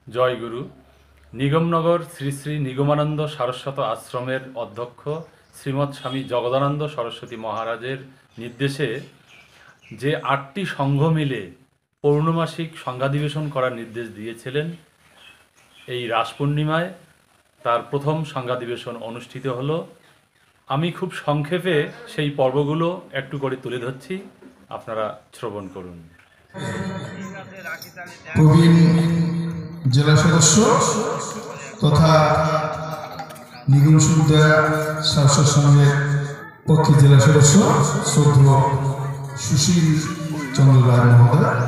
জয়গুরু। নিগমনগর শ্রী শ্রী নিগমানন্দ সারস্বত আশ্রমের অধ্যক্ষ শ্রীমৎ স্বামী জগদানন্দ সরস্বতী মহারাজের নির্দেশে যে ৮টি সংঘ মিলে পৌর্ণমাসিক সংঘাধিবেশন করার নির্দেশ দিয়েছিলেন, এই রাস পূর্ণিমায় তার প্রথম সংঘাধিবেশন অনুষ্ঠিত হলো। আমি খুব সংক্ষেপে সেই পর্বগুলো একটু করে তুলে ধরছি, আপনারা শ্রবণ করুন। প্রবীণ জেলা সদস্য তথা নিগম সুবিধা সারস্বত সংঘের পক্ষে জেলা সদস্য শ্রদ্ধেয় সুশীল চন্দ্র রায় মহোদয়,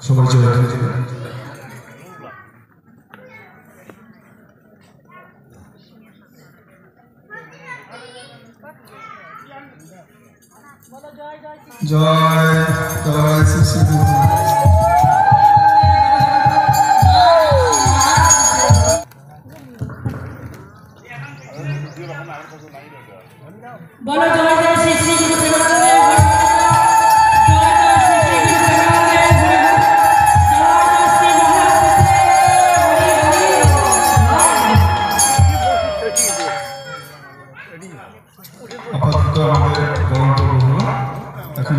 সবাই জয় দেবেন। জয় জয় শ্রী শ্রী বলো জয় জয় শ্রী শ্রী গুরু আপাতত আমাদের বক্তব্য হলো, এখন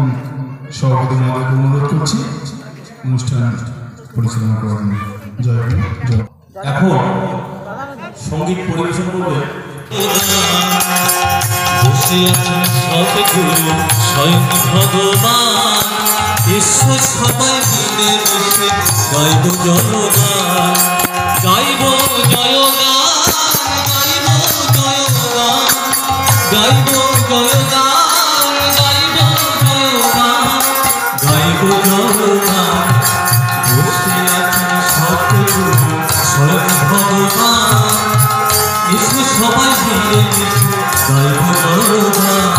সভাপতি মহোদয়কে অনুরোধ করছি অনুষ্ঠান পরিচালনা করবেন। জয় জয়। এখন সঙ্গীত পরিবেশন করবে বসে আছেন সতগুরু স্বয়ং ভগবান, ঈশ্বর সবাই মিলে মিশে গাইব জয়গান, গাইব জয়গান, গাইব জয়গান, গাইব জয়গান, গাইব জয়গান, গাইব জয়গান। বসে আছেন সতগুরু স্বয়ং ভগবান, ঈশ্বর সবাই মিলে মিশে গাইব জয়গান।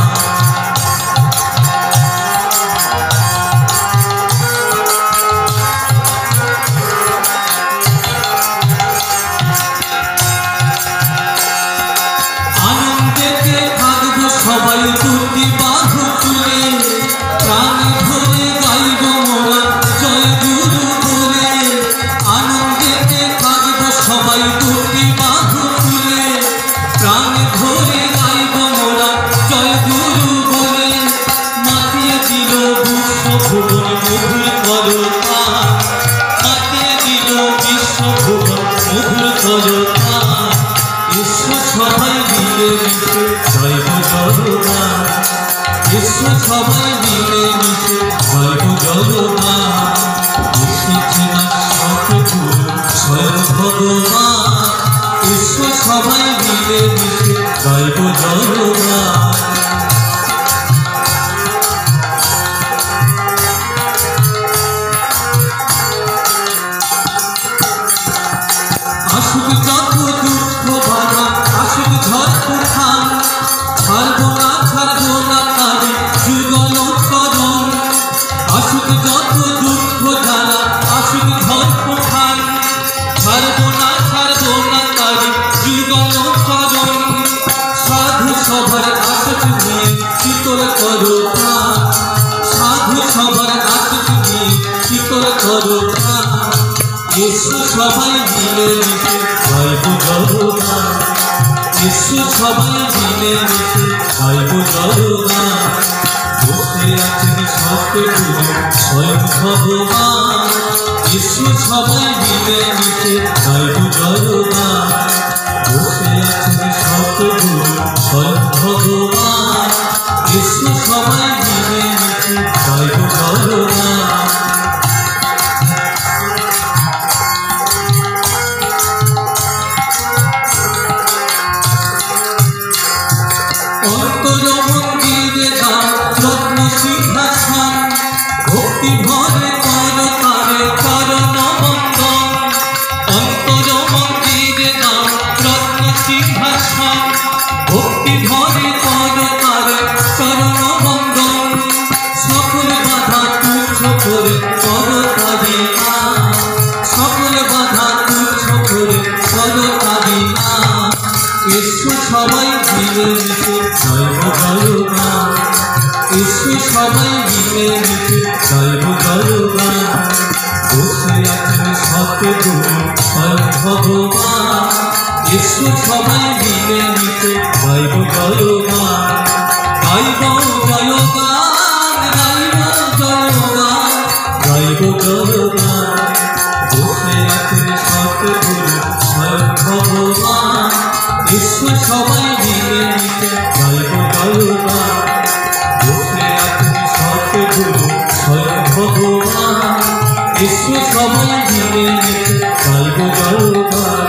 আনন্দেতে থাকব সবাই দুটি বাহু তুলে, প্রাণ ধরে গাইব মোরা জয় গুরু বলে। আনন্দেতে থাকব সবাই দুটি বাহু তুলে, প্রাণ ধরে গাইব মোরা জয় গুরু বলে। মাতিয়ে দিল বিশ্বভুবন মধুর করতাল, মাতিয়ে দিল বিশ্বভুবন মধুর করতাল। ঈশ্বর সবাই মিলে মিশে গাইব জয়গান, ঈশ্বর সবাই মিলে মিশে গাইব জয়গান। এসেছেন সতগুরু স্বয়ং ভগবান, ঈশ্বর সবাই মিলে মিশে গাইব জয়গান। আসুক যত দুঃখ বাধা, আসুক ঝড় তুফান, ছাড়ব না তারে যুগল করণ। আসুক যত দুঃখ জ্বালা, আসুক ঝড় তুফান, ছাড়ব না তারে যুগল করণ। সাধু সভার আসুক নিয়ে শীতল করো প্রাণ, সাধু সভার আসুক নিয়ে শীতল করো প্রাণ। ঈশ্বর সবাই মিলে মিশে গাইব জয়গান, ঈশ্বর সবাই মিলে মিশে গাইব জয়গান। বসে আছেন সতগুরু স্বয়ং ভগবান, ঈশ্বর সবাই মিলে মিশে গাইব জয়গান। বসে আছেন সতগুরু স্বয়ং ভগবান, ঈশ্বর সবাই মিলে মিশে গাইব জয়গান। অন্তর মন্দিরে দাও রত্ন সিংহাসন, ভক্তি ভরে কর তারে চরণ বন্দন। অন্তর মন্দিরে দাও রত্ন সিংহাসন, ভক্তি ভরে কর তারে চরণ বন্দন। সকল বাধা তুচ্ছ করে কর তারি নাম, সকল বাধা তুচ্ছ করে কর তারি নাম। ঈশ্বর সবাই মিলে মিশে গাইব জয়গান, ঈশ্বর সবাই মিলে মিশে গাইব জয়গান। বসে আছেন সতগুরু ভগবান এসো সবাই মিলে মিশে গাইব জয়গান, গাইব জয়গান, গাইব জয়গান, গাইব জয়গান। বসে আছেন সতগুরু স্বয়ং ভগবান এসো সবাই মিলে মিশে গাইব জয়গান। বসে আছেন সতগুরু স্বয়ং ভগবান এসো সবাই মিলে মিশে গাইব জয়গান।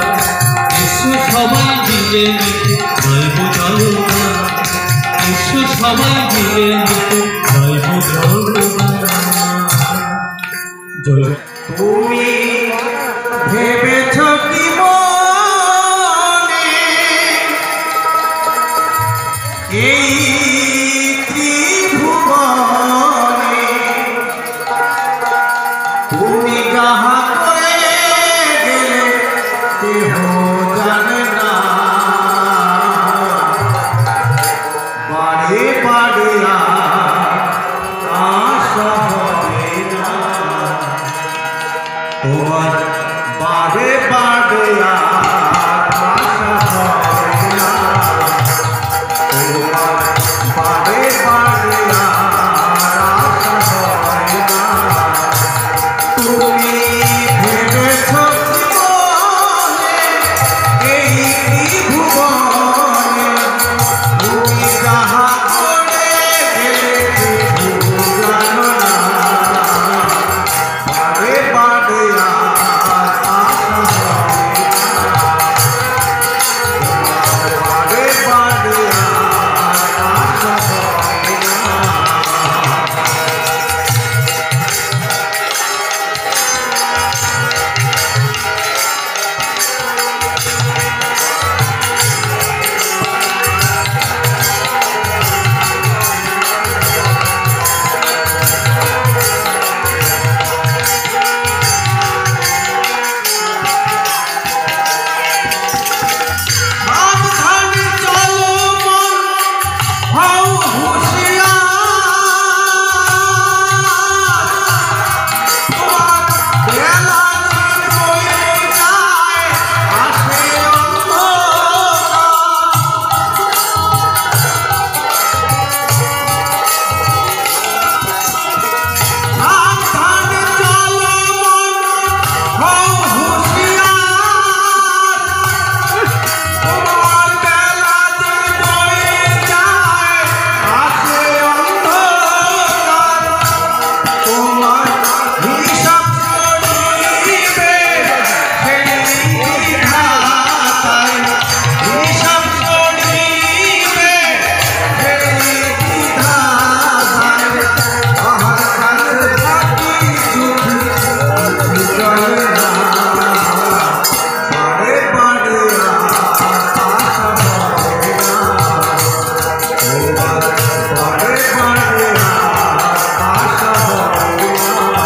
এসো সবাই মিলে মিশে গাইব জয়গান। এসো সবাই মিলে মিশে গাইব জয়গান। জয়। তুমি ভেবেছ কি মনে এই ত্রিভুবনে তুমি যাহা করে গেলে কেহ জানে না, বাড়ে বাড়ে আশা হবে না, তোমার বাড়ে বাড়ে আশা হবে না, তোমার বাড়ে বাড়ে আশা হবে না। তুমি ভেবেছ জীবনে এই ত্রিভুবনে তুমি যাহা করে গেলে কেউ জানো না, বাড়ে বাড়ে আশা হবে না, বাড়ে বাড়ে আশা হবে না। সাবধানে চলো মন, হও হুঁশিয়ার, তোমার বেলা যে বয়ে যায় আসে অন্ধকার। সাবধানে চলো মন, হও হুঁশিয়ার, তোমার বেলা যে বয়ে যায় আসে অন্ধকার। তোমার হিসাব করিবে সেই বিধাতায়, হিসাব করিবে সেই বিধাতায়। আহার কাছে থাকি সুখী চলে না, বাড়ে বাড়ে আশা হবে না, তোমার বাড়ে বাড়ে আশা হবে না।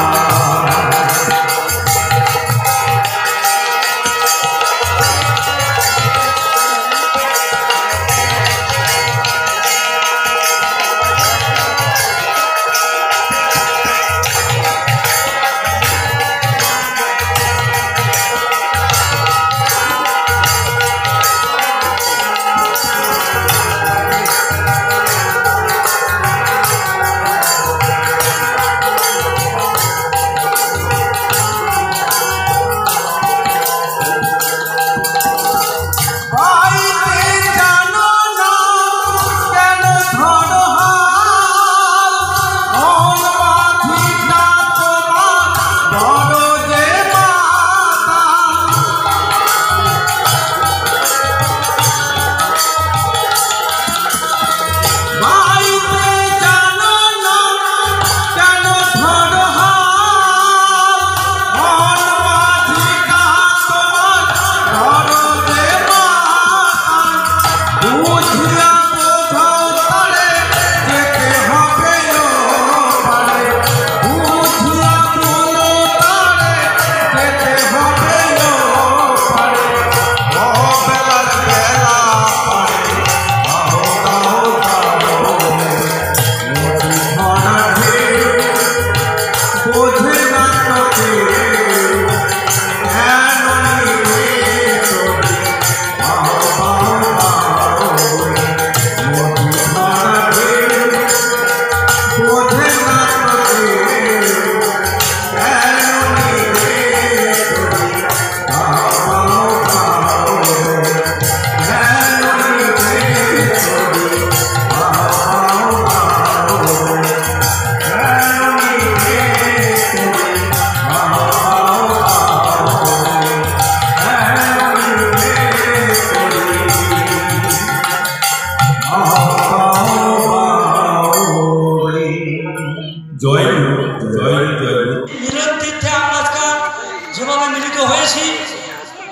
মিলিত হয়েছি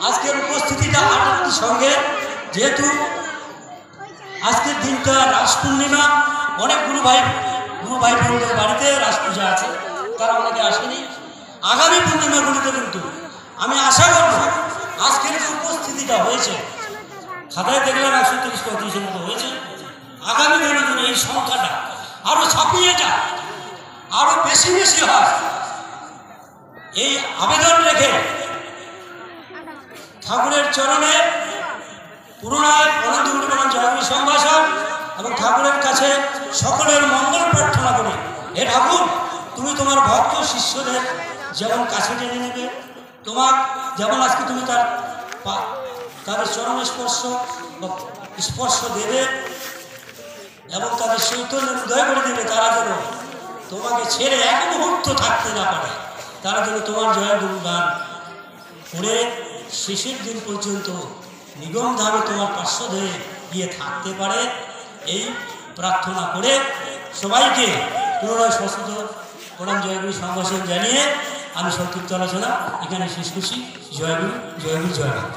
আজকের উপস্থিতিটা আনন্দের সঙ্গে, যেহেতু আজকের দিনটা রাস পূর্ণিমা, অনেক গুরু ভাই বোনদের বাড়িতে রাস পূজা আছে, তারা অনেকে আসেনি। আগামী পূর্ণিমাগুলিতে কিন্তু আমি আশা করব আজকের যে উপস্থিতিটা হয়েছে, খাতায় দেখলাম 130-135-এর মতো হয়েছে, আগামী দিনে যেন এই সংখ্যাটা আরও ছাপিয়ে যায়, আরও বেশি বেশি হয়, এই আবেদন রেখে ঠাকুরের চরণে পুরোনায় অনন্তগুরুগণ জয়গুরু সম্ভাষণ এবং ঠাকুরের কাছে সকলের মঙ্গল প্রার্থনা করি। হে ঠাকুর, তুমি তোমার ভক্ত শিষ্যদের যেমন কাছে টেনে নেবে, তোমার যেমন আজকে তুমি তাদের চরণ স্পর্শ দেবে এবং তাদের চৈতন্য হৃদয় করে দেবে, তারা যেন তোমাকে ছেড়ে এক মুহূর্ত থাকতে না পারে, তারা যেন তোমার জয়গুরু গান করে শেষের দিন পর্যন্ত নিগমধামে তোমার পার্শ্বদে গিয়ে থাকতে পারে, এই প্রার্থনা করে সবাইকে পুনরায় সশস্ত্র প্রণাম জয়গুরু সম্ভাষণ জানিয়ে আমি সংক্ষিপ্ত আলোচনা এখানে শেষ করছি। জয়গুরু, জয়গুরু, জয়গুরু।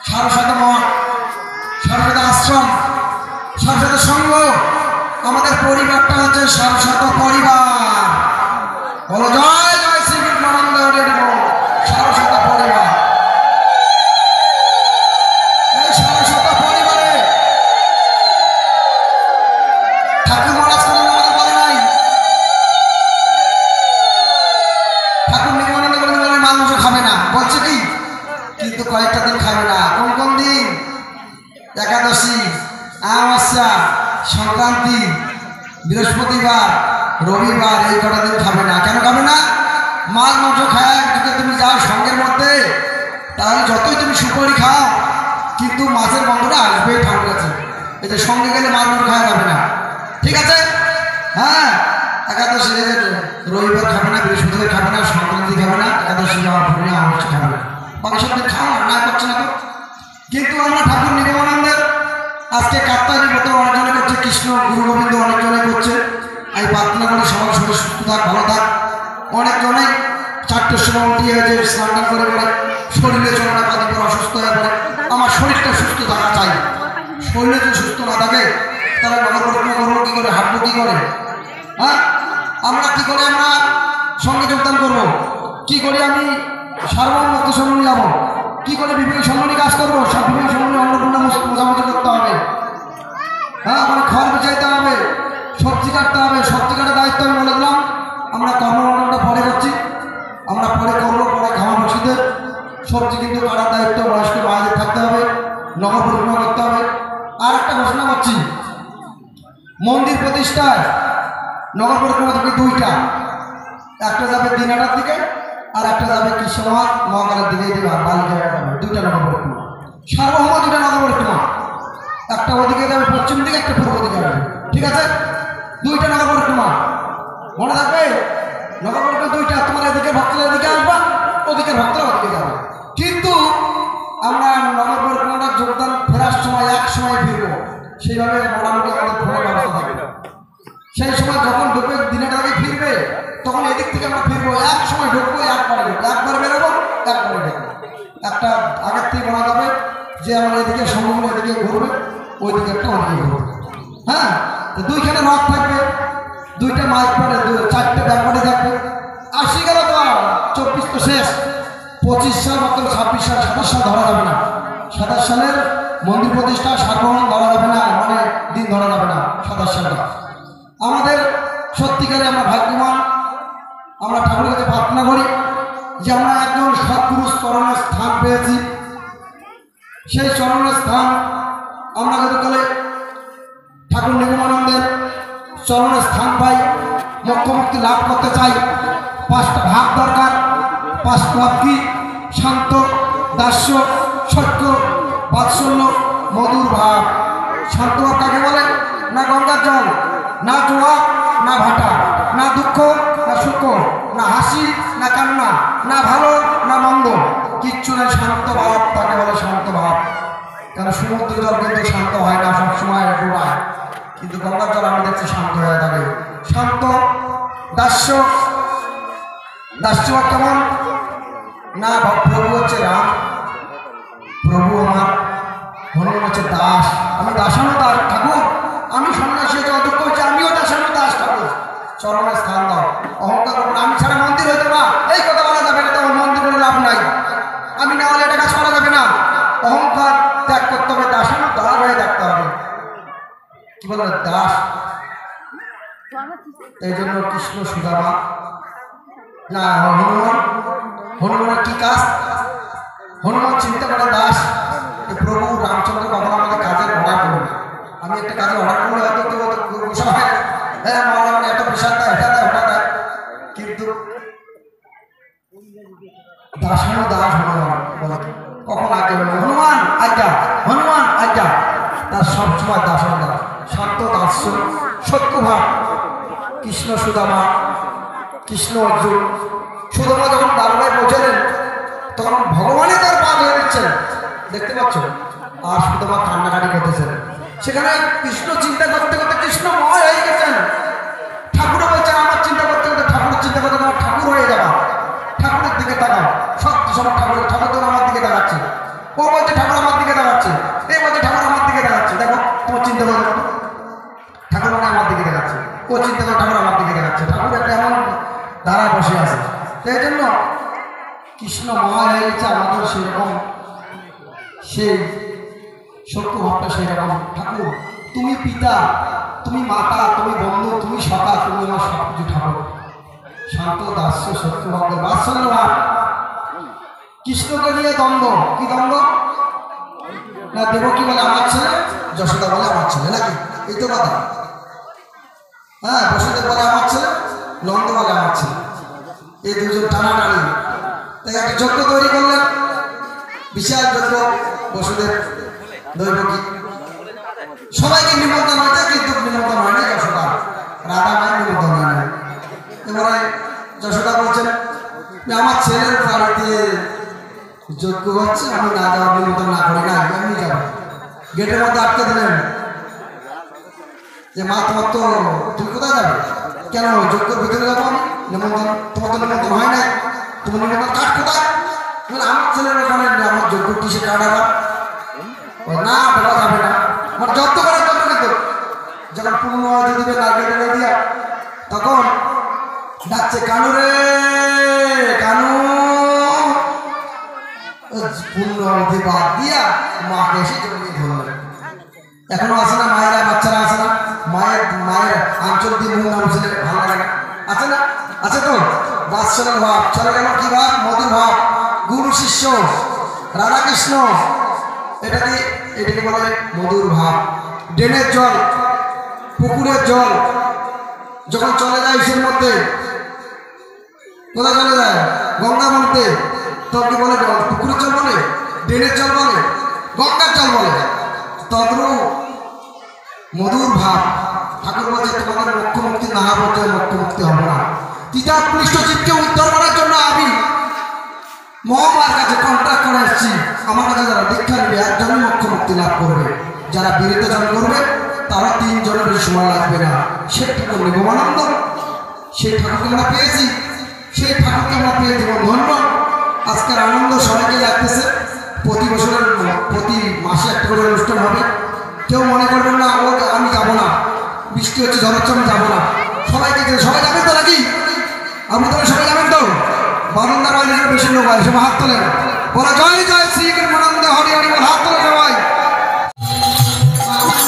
সারস্বত মঠ, সারস্বত আশ্রম, সারস্বত সংঘ, আমাদের পরিবারটা হচ্ছে সারস্বত পরিবার। বলো জয় জয় শ্রী বিদ্যানন্দ সারস্বত পরিবার। এই সারস্বত পরিবারে ঠাকুর মহারাজ কোনো আমাদের বলে নাই, ঠাকুর নিগমানন্দ করে মাছ মাংস খাবে না বলছে কি, কিন্তু কয়েকটা দিন খাবে না। কোন কোন দিন? একাদশী, আমাবস্যা, সংক্রান্তি, বৃহস্পতিবার, রবিবার, এই কটা দিন খাবে না। কেন খাবে না? মাছ মাংস খায় যদি তুমি যাও সঙ্গের মধ্যে, তাহলে যতই তুমি সুপারি খাও কিন্তু মাছের গন্ধটা আসবেই ঠাকুর কাছে। এটা সঙ্গে গেলে মাছ মাংস খাওয়া যাবে না, ঠিক আছে? হ্যাঁ, একাদশী রবিবার খাবে না, বৃহস্পতিবার খাবে না, সংক্রান্তি খাবে না, একাদশী যাওয়ার পরে আমাবস্যা খাবে না, বাকি সব দিন খাও না করছে না। কিন্তু আমরা ঠাকুর নিগমানন্দের আজকে কাত্তায়নী ব্রত অনেকজনে করছে, কৃষ্ণ গুরু গোবিন্দ অনেকজনে করছে। এই প্রার্থনা করে সবার সঙ্গে সুস্থ থাক, ভালো থাক। অনেকজনেই 4টের সময় উঠিয়ে যে স্নান করে পড়ে শরীরে চলে না, কাঁদি করে অসুস্থ হয়ে পড়ে। আমার শরীরটা সুস্থ থাকা চাই, শরীরে যদি সুস্থ না থাকে তাহলে নগর পরিক্রমা করবো কী করে, হাঁটবো কী করে? হ্যাঁ, আমরা কী করে আমরা সঙ্গে যোগদান করবো, কী করে আমি সার্বভৌম ভক্ত সম্মানী যাবো, কী করে বিভিন্ন সম্মানী কাজ করবো, সব বিভিন্ন সম্মানী অন্নপূর্ণা মোজামুজি করতে হবে। হ্যাঁ, মানে খড় বিছাইতে হবে, সবজি কাটতে হবে, সবজি কাটার দায়িত্ব আমি বলে দিলাম। আমরা কর্মমণ্ডলটা পরে করছি, আমরা পরে করবো, পরে খাওয়া বসিতে। সবজি কিন্তু কাটার দায়িত্ব বয়স্ক মায়েদের থাকতে হবে, নগর পরিক্রমা করতে হবে। আর একটা ঘোষণা করছি, মন্দির প্রতিষ্ঠায় নগর পরিক্রমা থেকে 2টা, একটা যাবে দিনাটার দিকে আর একটা যাবে কৃষ্ণমহাট মহাকালের দিকে, বালিকা 2টা নগর পরিক্রমা, সার্বভৌম 2টা নগর পরিক্রমা। একটা ওদিকে যাবে পশ্চিম দিকে, একটা পূর্ব দিকে যাবে, ঠিক আছে? 2টা নগর পরিক্রমা মনে থাকবে। নগর পরিক্রমা 2টা, তোমার এদিকে ভক্তরা এদিকে আসবা, ওদিকে ভক্তরা ওদিকে যাবে। কিন্তু আমরা নগর পরিক্রমাটা যোগদান ফেরার সময় এক সময় ফিরবো, সেইভাবে মোটামুটি আমাদের ফোনের ব্যবস্থা থাকে। সেই সময় যখন ঢুকবে দিনের আগে ফিরবে, তখন এদিক থেকে আমরা ফিরবো, এক সময় ঢুকবো, একবারে ঢুকবো, একবার বেরোবো, একবারে ঢুকবো। একটা আগের থেকে বলা যাবে যে আমার এদিকে সমুদ্র এদিকে ঘুরবে, ওইদিকে একটা ওদিকে ঘুরবে। হ্যাঁ, তো দুইখানে রথ থাকবে, দুইটা মাইক পরে, চারটে ব্যাপারে থাকবে। আসি গেল তো 24 তো শেষ, 25 সাল মাত্র 26 সাল 27 সাল ধরা যাবে না। 27 সালের মন্দির প্রতিষ্ঠা সার্বভৌম ধরা যাবে না, মানে দিন ধরা যাবে না 27 সালটা। আমাদের সত্যিকারে আমরা ভাগ্যবান, আমরা ঠাকুরের কাছে প্রার্থনা করি যে আমরা একজন সৎপুরুষ চরণের স্থান পেয়েছি। সেই চরণের স্থান আমরা গতকালে ঠাকুর নিগমানন্দের চরণের স্থান পাই, মোক্ষমুক্তি লাভ করতে চাই। 5টা ভাব দরকার। 5 ভাব কি? শান্ত, দাস্য, সত্য, বাৎসল্য, মধুর ভাব। শান্ত ভাব কাকে বলে? না গঙ্গার জল, না জোয়া, না ভাটা, না দুঃখ, না সুখ, না হাসি, না কান্না, না ভালো, না মন্দ, কিচ্ছু না। শান্ত ভাব তাকে বলে শান্ত ভাব। কারণ সমুদ্র জল কিন্তু শান্ত হয় না, সবসময় ডোবায়, কিন্তু গঙ্গার জল আমি দেখছি শান্ত হয়ে থাকে। শান্ত, দাস্য। দাস্য কেমন? না প্রভু হচ্ছে রাম, প্রভু আমার, হনুমান হচ্ছে দাস। আমি দাসানো দাস ঠাকুর, আমি সন্ন্যাসী হচ্ছে অযোগ্য হচ্ছে, আমিও দাসানো দাস ঠাকুর, চরণের স্থান দাও। অহংকার করবো না, আমি ছাড়া মন্দির হইতে না, এই কথা বলা যাবে না, তোমার মন্দির করে লাভ নাই, আমি না হলে এটা কাজ করা যাবে না। অহংকার ত্যাগ করতে হবে, দাসানো দাস হয়ে থাকতে হবে। কি বলে দাস? এই জন্য কৃষ্ণ সুদামা না হনুমান, হনুমানের কি কাজ? হনুমান চিন্তা করে দাস, প্রভু রামচন্দ্র কখনো আমাদের কাজের অর্ডার করবে। আমি একটা কাজের অর্ডার করলে হয়তো কেউ গোসা হয়, হ্যাঁ মাওলানা এত প্রেশার দেয়, এটা দেয়, ওটা দেয়, কিন্তু দাসানো দাস হনুমান বলে কখন আগে হনুমান আজ্ঞা, হনুমান আজ্ঞা, তার সবসময় দাসানো দাস। শান্ত, দাস্য, সত্য ভাব। কৃষ্ণ সুদামা, কৃষ্ণ অর্জুন। সুদামা যখন দ্বারকায় পৌঁছালেন তখন ভগবানই তার পা ধরে দিচ্ছেন, দেখতে পাচ্ছ, আর সুদামা কান্নাকাটি করতেছেন। সেখানে কৃষ্ণ চিন্তা করতে করতে কৃষ্ণময় হয়ে গেছেন। ঠাকুরও বলছেন আমার চিন্তা করতে করতে ঠাকুরের চিন্তা করতে তোমার ঠাকুর হয়ে যাবা, ঠাকুরের দিকে তাকাও। সত্যি সব ঠাকুর, ঠাকুর তো আমার দিকে তাকাচ্ছে, ও বলছে ঠাকুর আমার দিকে তাকাচ্ছে, এই বলছে ঠাকুর আমার দিকে তাকাচ্ছে। দেখো তোমার চিন্তা করো, ঠাকুর মানে আমার দিকে দেখাচ্ছে, ও চিন্তা করে ঠাকুর আমার দিকে দেখাচ্ছে। ঠাকুর একটা এমন ধারায় বসে আছে। সেই জন্য কৃষ্ণ মহা হয়ে গেছে আমাদের সেরকম, সেই সত্য ভাবটা সেরকম। ঠাকুর তুমি পিতা, তুমি মাতা, তুমি বন্ধু, তুমি সখা, তুমি আমার সব কিছু ঠাকুর। শান্ত, দাস্য, সত্য ভাব, বাৎসল্য ভাব। কৃষ্ণকে নিয়ে দ্বন্দ্ব। কি দ্বন্দ্ব? না দেবকী বলে আমার ছেলে, যশোদা বলে আমার ছেলে, নাকি? এই তো কথা। হ্যাঁ, বসুদেব বলে আমার ছেলে, নন্দ বলে আমার ছেলে, এই দুজন টানাটানি। তাই একটা যজ্ঞ তৈরি করলেন, বিশাল যজ্ঞ। বসুদেব, দৈবকী, সবাইকে নিমন্ত্রণ হয়েছে, কিন্তু নিমন্ত্রণ হয়নি যশোদা, রাধা মায়ের নিমন্ত্রণ হয়নি। এবারে যশোদা বলছেন যে আমার ছেলের বাড়িতে যজ্ঞ হচ্ছে, আমি না যাওয়ার নিমন্ত্রণ না করি না, আমি যাবো। গেটের মধ্যে আটকে দিলেন যে মা তোমার তো, তুমি কোথায় যাবে? কেন যজ্ঞের ভিতরে যাবো আমি? নিমন্ত্রণ, তোমার তো নিমন্ত্রণ হয় না, তোমার নিমন্ত্রণ কাঠ কোথায়? আমার ছেলের ওখানে আমার যজ্ঞ কিসে কাঠ আবার? না বলা যাবে না, আমার যত করে যত কিন্তু যখন পূর্ণ হয়ে দিবে নারকেল দিয়া, তখন ডাকছে কানু রে কানু। পূর্ণ হতে বাদ দিয়া মাকে এসে জড়িয়ে ধরলেন। এখনো আছে না মায়েরা, বাচ্চারা আছে না? মায়ের আঞ্চল দিয়ে মুখ নাম ছেলে ভালো লাগে, আছে না? আছে তো। বাৎসল্য ভাব চলে গেল। কি ভাব? মধুর ভাব। গুরু শিষ্য, রাধাকৃষ্ণ, এটাকে বলে মধুর ভাব। ড্রেনের জল, পুকুরের জল যখন চলে যায় ইসের মধ্যে, কোথায় চলে যায়? গঙ্গা মধ্যে, তখন কি বলে? পুকুরের জল বলে, ড্রেনের জল বলে, গঙ্গার জল বলে। তদ্রূপ মধুর ভাব। ঠাকুর বলছে তোমাদের মোক্ষ মুক্তি না হওয়ার মোক্ষ মুক্তি হবে না। তিতাক্লিষ্ট জীবকে উদ্ধার করার জন্য আমি মহামার কাছে কন্ট্রাক্ট করে এসেছি। আমার কাছে যারা দীক্ষা নেবে একজনই মোক্ষ মুক্তি লাভ করবে, যারা বিরুদ্ধ জন করবে তারা 3 জনের বেশি সময় লাগবে না। সেই ঠাকুর নিগমানন্দ, সেই ঠাকুরকে আমরা পেয়েছি, সেই ঠাকুরকে আমরা পেয়ে জীবন ধন্য। আজকের আনন্দ সবাইকে লাগতেছে। প্রতি বছরের প্রতি মাসে একটা করে অনুষ্ঠান হবে। কেউ মনে করবেন না ও আমি যাবো না, বৃষ্টি হচ্ছে ঝড় হচ্ছে আমি যাবো না। সবাইকে সবাই যাবেন তো নাকি? আপনি তো সবাই যাবেন তো? বারুন্দার বাইরে বেশি লোক হয়, সবাই হাত তোলেন, বলা জয় জয় শ্রী নিগমানন্দ হরি হরি বল, হাত তোলে সবাই। আমার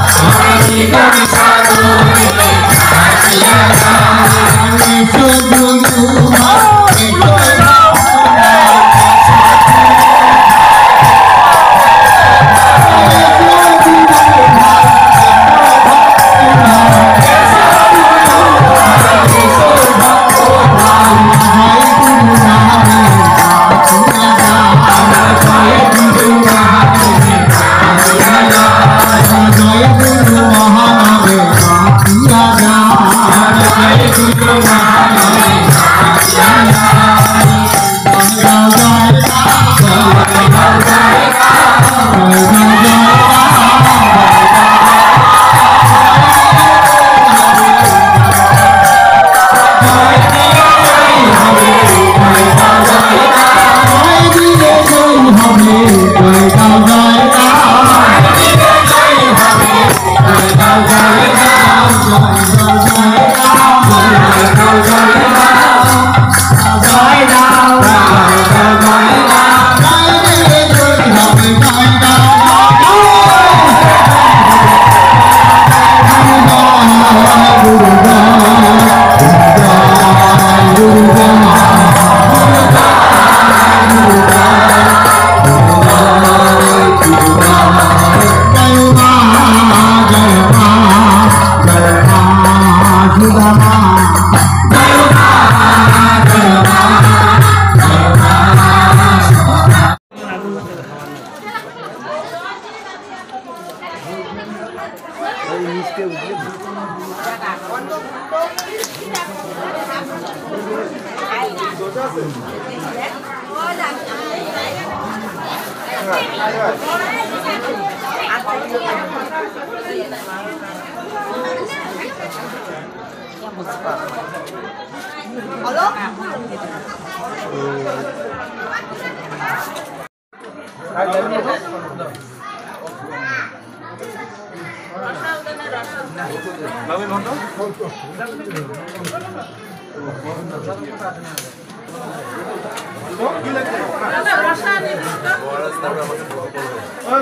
Hare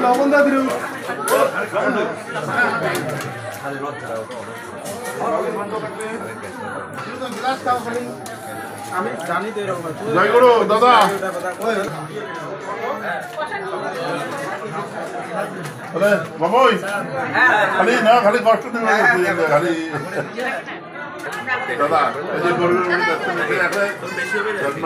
লবণ দা দিল জয় গুরু দাদা বাবুই খালি না খালি কষ্ট দেবে খালি দাদা এই যে গরুর যত্ন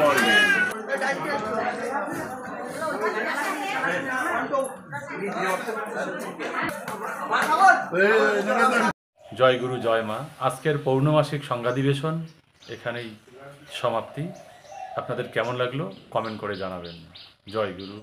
জয় গুরু জয় মা। আজকের পৌর্ণমাসিক সংঘাধিবেশন এখানেই সমাপ্তি। আপনাদের কেমন লাগলো কমেন্ট করে জানাবেন। জয় গুরু।